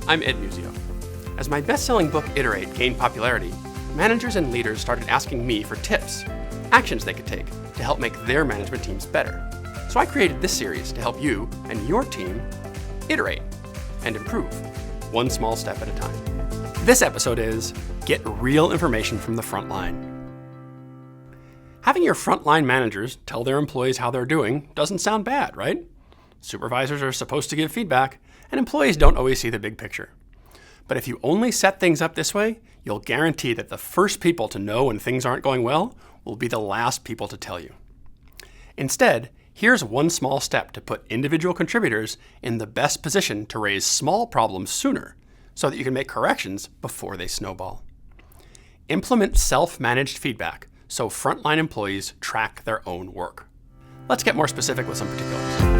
I'm Ed Muzio. As my best-selling book, Iterate, gained popularity, managers and leaders started asking me for tips, actions they could take to help make their management teams better. So I created this series to help you and your team iterate and improve, one small step at a time. This episode is Get Real Information from the Frontline. Having your frontline managers tell their employees how they're doing doesn't sound bad, right? Supervisors are supposed to give feedback, and employees don't always see the big picture. But if you only set things up this way, you'll guarantee that the first people to know when things aren't going well will be the last people to tell you. Instead, here's one small step to put individual contributors in the best position to raise small problems sooner so that you can make corrections before they snowball. Implement self-managed feedback so frontline employees track their own work. Let's get more specific with some particulars.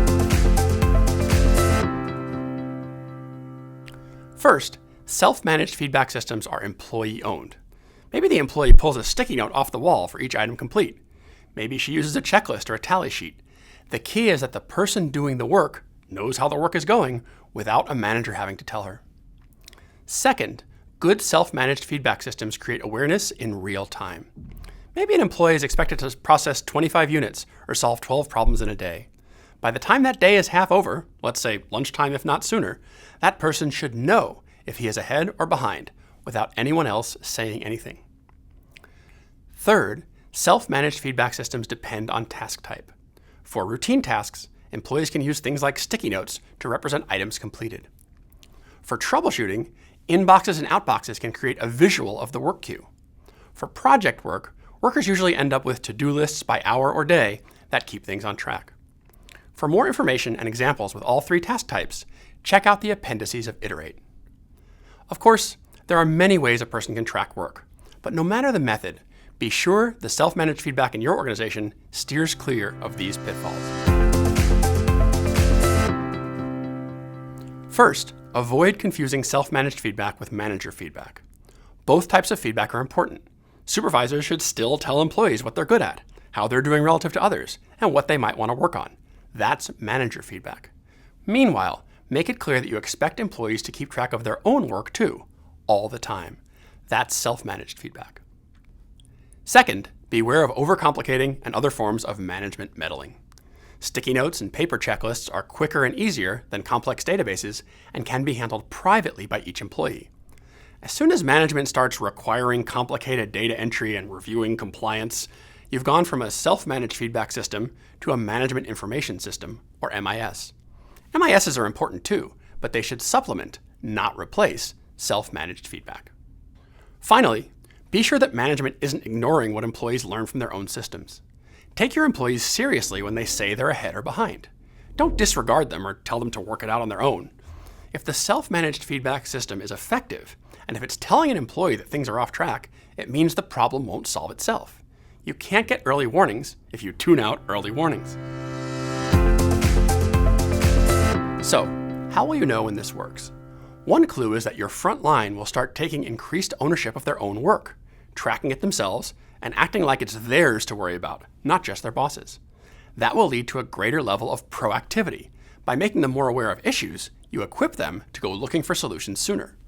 First, self-managed feedback systems are employee-owned. Maybe the employee pulls a sticky note off the wall for each item complete. Maybe she uses a checklist or a tally sheet. The key is that the person doing the work knows how the work is going without a manager having to tell her. Second, good self-managed feedback systems create awareness in real time. Maybe an employee is expected to process 25 units or solve 12 problems in a day. By the time that day is half over, let's say lunchtime if not sooner, that person should know if he is ahead or behind without anyone else saying anything. Third, self-managed feedback systems depend on task type. For routine tasks, employees can use things like sticky notes to represent items completed. For troubleshooting, inboxes and outboxes can create a visual of the work queue. For project work, workers usually end up with to-do lists by hour or day that keep things on track. For more information and examples with all three task types, check out the appendices of Iterate. Of course, there are many ways a person can track work, but no matter the method, be sure the self-managed feedback in your organization steers clear of these pitfalls. First, avoid confusing self-managed feedback with manager feedback. Both types of feedback are important. Supervisors should still tell employees what they're good at, how they're doing relative to others, and what they might want to work on. That's manager feedback. Meanwhile, make it clear that you expect employees to keep track of their own work too, all the time. That's self-managed feedback. Second, beware of overcomplicating and other forms of management meddling. Sticky notes and paper checklists are quicker and easier than complex databases and can be handled privately by each employee. As soon as management starts requiring complicated data entry and reviewing compliance, you've gone from a self-managed feedback system to a management information system, or MIS. MISs are important too, but they should supplement, not replace, self-managed feedback. Finally, be sure that management isn't ignoring what employees learn from their own systems. Take your employees seriously when they say they're ahead or behind. Don't disregard them or tell them to work it out on their own. If the self-managed feedback system is effective, and if it's telling an employee that things are off track, it means the problem won't solve itself. You can't get early warnings if you tune out early warnings. So, how will you know when this works? One clue is that your front line will start taking increased ownership of their own work, tracking it themselves, and acting like it's theirs to worry about, not just their bosses. That will lead to a greater level of proactivity. By making them more aware of issues, you equip them to go looking for solutions sooner.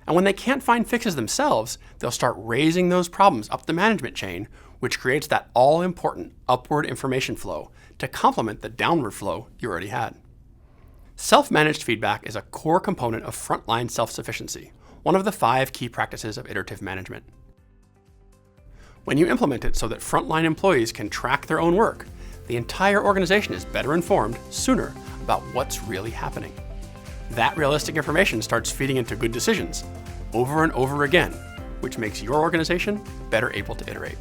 And when they can't find fixes themselves, they'll start raising those problems up the management chain, which creates that all-important upward information flow to complement the downward flow you already had. Self-managed feedback is a core component of frontline self-sufficiency, one of the 5 key practices of iterative management. When you implement it so that frontline employees can track their own work, the entire organization is better informed sooner about what's really happening. That realistic information starts feeding into good decisions over and over again, which makes your organization better able to iterate.